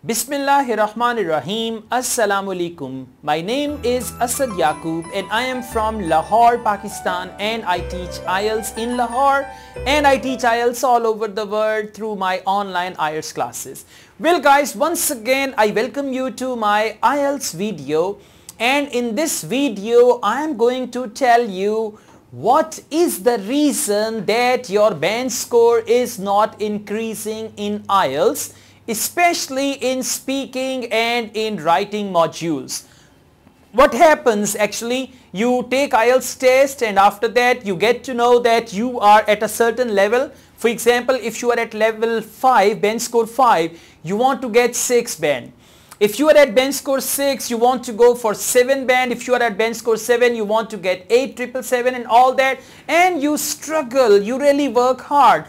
Bismillahirrahmanirrahim. Assalamu alaikum. My name is Asad Yaqub and I am from Lahore, Pakistan, and I teach Ielts in Lahore and I teach Ielts all over the world through my online Ielts classes. Well guys, once again I welcome you to my Ielts video, and in this video I am going to tell you what is the reason that your band score is not increasing in Ielts, especially in speaking and in writing modules. What happens actually, you take Ielts test and after that you get to know that you are at a certain level. For example, if you are at level 5, band score 5, you want to get 6 band. If you are at band score 6, you want to go for 7 band. If you are at band score 7, you want to get 8,777 and all that, and you struggle, you really work hard.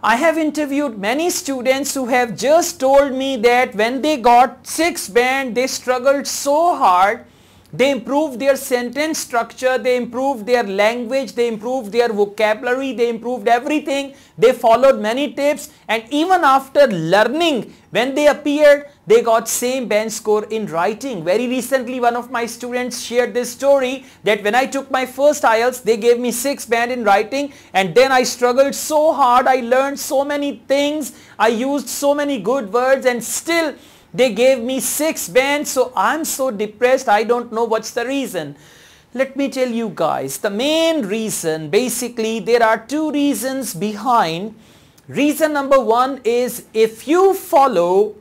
I have interviewed many students who have just told me that when they got 6 band, they struggled so hard. They improved their sentence structure, they improved their language, they improved their vocabulary, they improved everything. They followed many tips, and even after learning, when they appeared, they got same band score in writing. Very recently, one of my students shared this story that when I took my first Ielts, they gave me 6 band in writing, and then I struggled so hard. I learned so many things, I used so many good words, and still they gave me 6 band. So I'm so depressed. I don't know what's the reason. Let me tell you guys, the main reason, basically there are 2 reasons behind. Reason number 1 is if you follow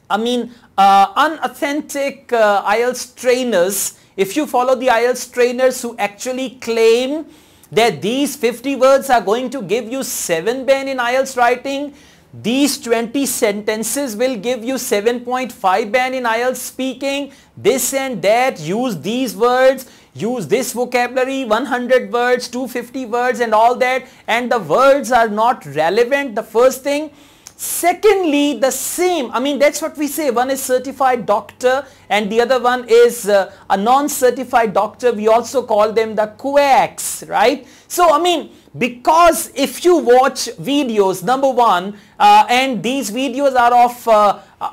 unauthentic Ielts trainers, if you follow the Ielts trainers who actually claim that these 50 words are going to give you 7 band in Ielts writing, these 20 sentences will give you 7.5 band in Ielts speaking, this and that, use these words, use this vocabulary, 100 words, 250 words and all that, and the words are not relevant, the first thing. Secondly, the same, that's what we say, one is certified doctor and the other one is a non-certified doctor. We also call them the quacks, right? So because if you watch videos, number 1, and these videos are of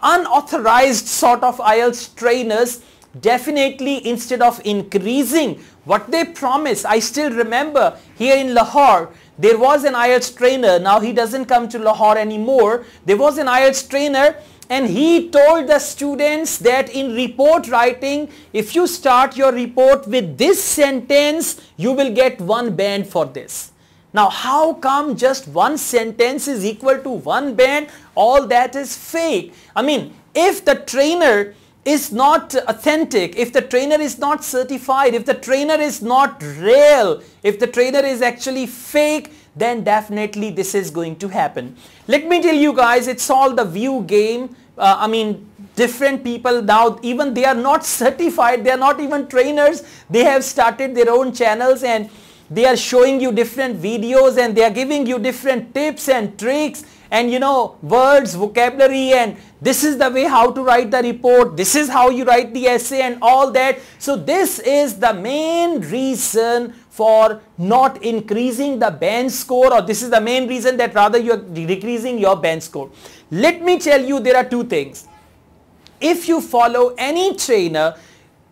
unauthorized sort of Ielts trainers, definitely instead of increasing what they promise, I still remember here in Lahore, there was an Ielts trainer. Now he doesn't come to Lahore anymore. There was an Ielts trainer and he told the students that in report writing, if you start your report with this sentence, you will get 1 band for this. Now how come just 1 sentence is equal to 1 band? All that is fake. If the trainer is not authentic, if the trainer is not certified, if the trainer is not real, if the trainer is actually fake, then definitely this is going to happen. Let me tell you guys, it's all the view game. Different people now, even they are not certified, they are not even trainers, they have started their own channels and they are showing you different videos and they are giving you different tips and tricks and words, vocabulary, and this is the way how to write the report, this is how you write the essay and all that. So this is the main reason for not increasing the band score, or this is the main reason that rather you are decreasing your band score. Let me tell you, there are 2 things. If you follow any trainer,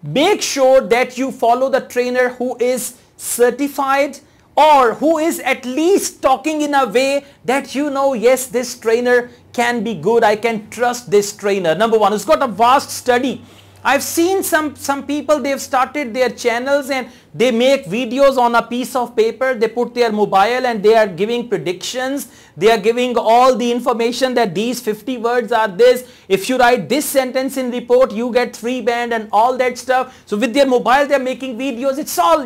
make sure that you follow the trainer who is certified or who is at least talking in a way that yes, this trainer can be good, I can trust this trainer. Number 1, who's got a vast study. I've seen some people, they've started their channels and they make videos on a piece of paper, they put their mobile and they are giving predictions, they are giving all the information that these 50 words are this, if you write this sentence in report you get 3 band and all that stuff. So with their mobile they are making videos, it's all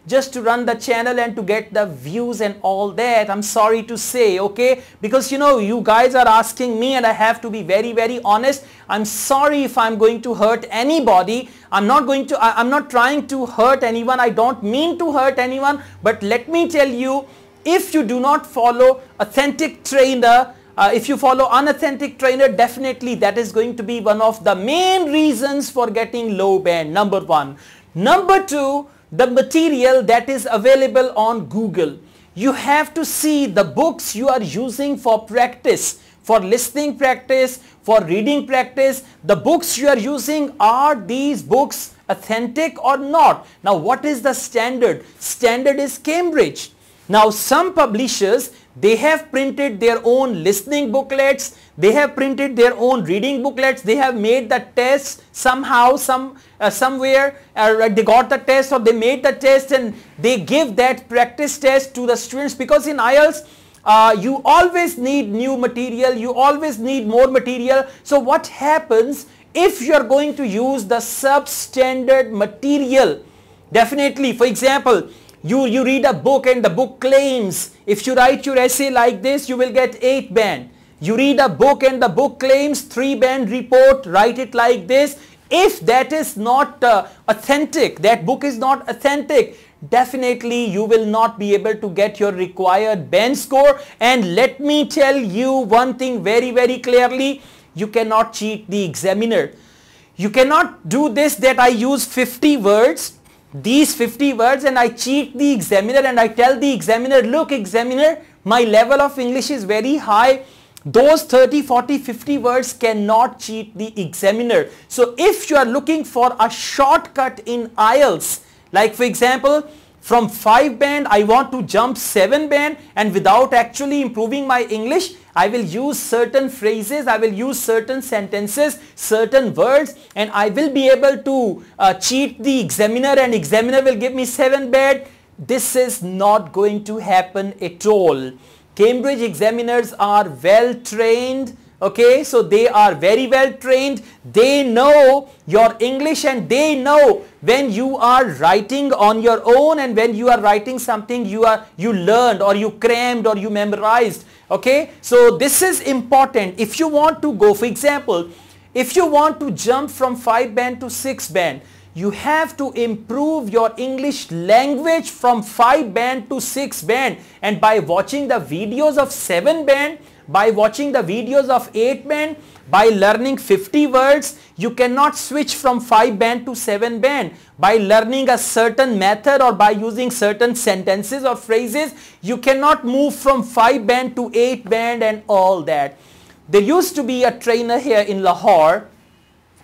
just to run the channel and to get the views and all that. I'm sorry to say, okay, because you guys are asking me and I have to be very, very honest. I'm sorry if I'm going to hurt anybody. I'm not trying to hurt anyone. I don't mean to hurt anyone, but let me tell you, if you do not follow authentic trainer, if you follow unauthentic trainer, definitely that is going to be one of the main reasons for getting low band, number 1. Number 2, the material that is available on Google. You have to see the books you are using for practice. for listening practice, for reading practice, the books you are using, are these books authentic or not? Now what is the standard? Standard is Cambridge. Now some publishers, they have printed their own listening booklets, they have printed their own reading booklets, they have made the test somehow, somewhere, they got the test or they made the test and they give that practice test to the students, because in IELTS, you always need new material, you always need more material. So what happens if you are going to use the substandard material? Definitely, for example, you read a book and the book claims, if you write your essay like this, you will get 8 band. You read a book and the book claims 3 band report, write it like this. If that is not authentic, that book is not authentic, definitely you will not be able to get your required band score. And let me tell you one thing very, very clearly, you cannot cheat the examiner. You cannot do this, that I use 50 words, these 50 words, and I cheat the examiner and I tell the examiner, look examiner, my level of English is very high. Those 30, 40, 50 words cannot cheat the examiner. So if you are looking for a shortcut in IELTS, like for example, from 5 band I want to jump 7 band, and without actually improving my English, I will use certain phrases, I will use certain sentences, certain words, and I will be able to cheat the examiner, and examiner will give me 7 band. This is not going to happen at all. Cambridge examiners are well trained. Okay, so they are very well trained. They know your English and they know when you are writing on your own and when you are writing something you learned or you crammed or you memorized. Okay, so this is important. If you want to go, for example, if you want to jump from 5 band to 6 band, you have to improve your English language from 5 band to 6 band, and by watching the videos of 7 band, by watching the videos of 8 band, by learning 50 words, you cannot switch from 5 band to 7 band. By learning a certain method or by using certain sentences or phrases, you cannot move from 5 band to 8 band and all that. There used to be a trainer here in Lahore,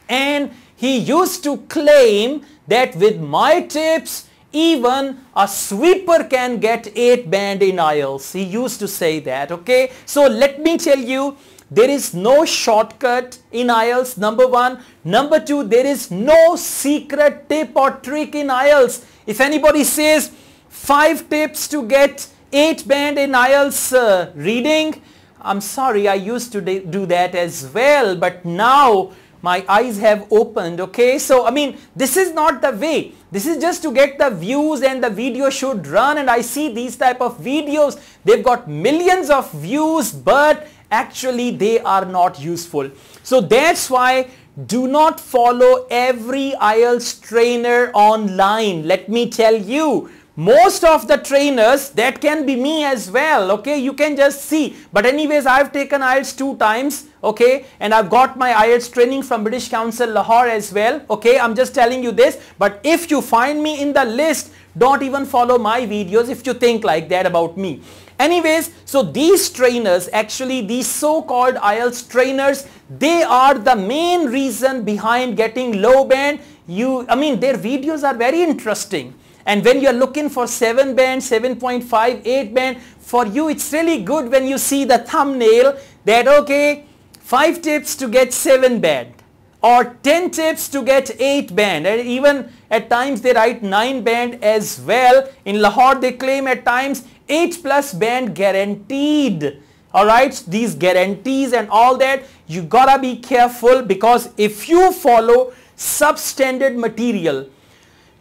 and he used to claim that with my tips, even a sweeper can get 8 band in IELTS. He used to say that, okay. So let me tell you, there is no shortcut in IELTS, number 1. Number 2, there is no secret tip or trick in IELTS. If anybody says 5 tips to get 8 band in IELTS reading, I'm sorry, I used to do that as well, but now my eyes have opened, okay. So I mean, this is not the way. This is just to get the views and the video should run, and I see these type of videos, they've got millions of views, but actually they are not useful. So that's why do not follow every IELTS trainer online. Let me tell you, most of the trainers, that can be me as well, okay, you can just see. But anyways, I've taken IELTS 2 times, okay, and I've got my IELTS training from British Council Lahore as well, okay. I'm just telling you this, but if you find me in the list, don't even follow my videos if you think like that about me. Anyways, so these trainers, actually these so-called IELTS trainers, they are the main reason behind getting low band. I mean, their videos are very interesting. And when you are looking for 7 band, 7.5, 8 band, for you it's really good when you see the thumbnail that, okay, 5 tips to get 7 band or 10 tips to get 8 band, and even at times they write 9 band as well. In Lahore they claim at times 8+ band guaranteed. Alright, these guarantees and all that, you gotta be careful, because if you follow substandard material,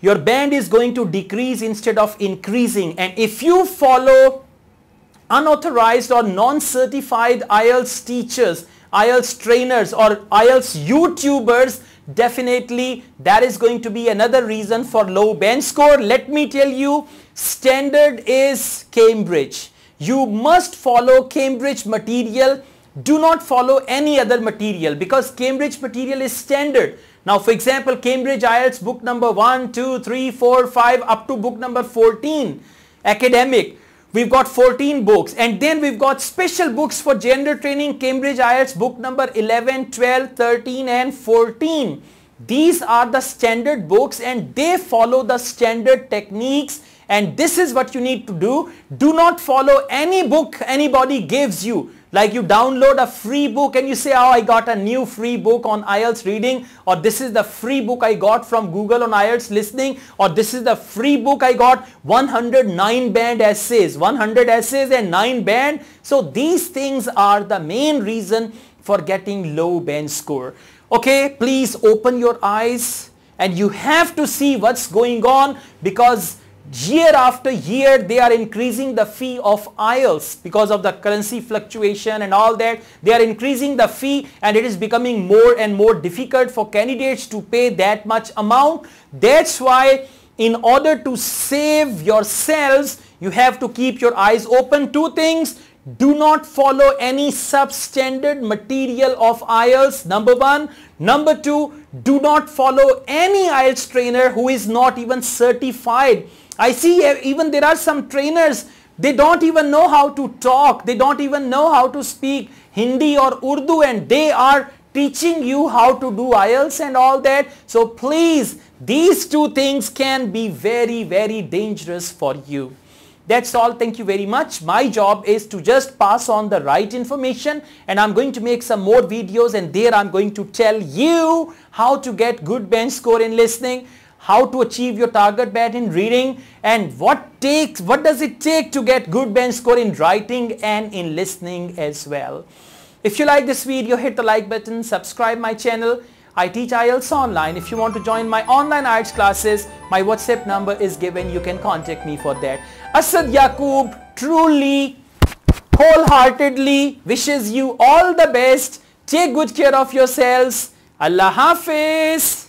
your band is going to decrease instead of increasing. And if you follow unauthorized or non-certified IELTS teachers, IELTS trainers or IELTS YouTubers, definitely that is going to be another reason for low band score. Let me tell you, standard is Cambridge. You must follow Cambridge material. Do not follow any other material, because Cambridge material is standard. Now, for example, Cambridge IELTS book number 1, 2, 3, 4, 5 up to book number 14, academic, we've got 14 books, and then we've got special books for gender training, Cambridge IELTS book number 11, 12, 13 and 14. These are the standard books and they follow the standard techniques, and this is what you need to do. Do not follow any book anybody gives you. Like you download a free book and you say, oh, I got a new free book on IELTS reading, or this is the free book I got from Google on IELTS listening, or this is the free book I got 109 band essays, 100 essays and 9 band. So these things are the main reason for getting low band score. Okay, please open your eyes and you have to see what's going on, because year after year they are increasing the fee of IELTS because of the currency fluctuation and all that. They are increasing the fee and it is becoming more and more difficult for candidates to pay that much amount. That's why in order to save yourselves, you have to keep your eyes open. Two things: do not follow any substandard material of IELTS, number one. Number two, do not follow any IELTS trainer who is not even certified. I see even there are some trainers, they don't even know how to talk, they don't even know how to speak Hindi or Urdu, and they are teaching you how to do IELTS and all that. So please, these two things can be very, very dangerous for you. That's all. Thank you very much. My job is to just pass on the right information, and I'm going to make some more videos, and there I'm going to tell you how to get good band score in listening, how to achieve your target band in reading, and what does it take to get good band score in writing and in listening as well. If you like this video, hit the like button, subscribe my channel. I teach IELTS online. If you want to join my online IELTS classes, my WhatsApp number is given. You can contact me for that. Asad Yaqub truly, wholeheartedly wishes you all the best. Take good care of yourselves. Allah Hafiz.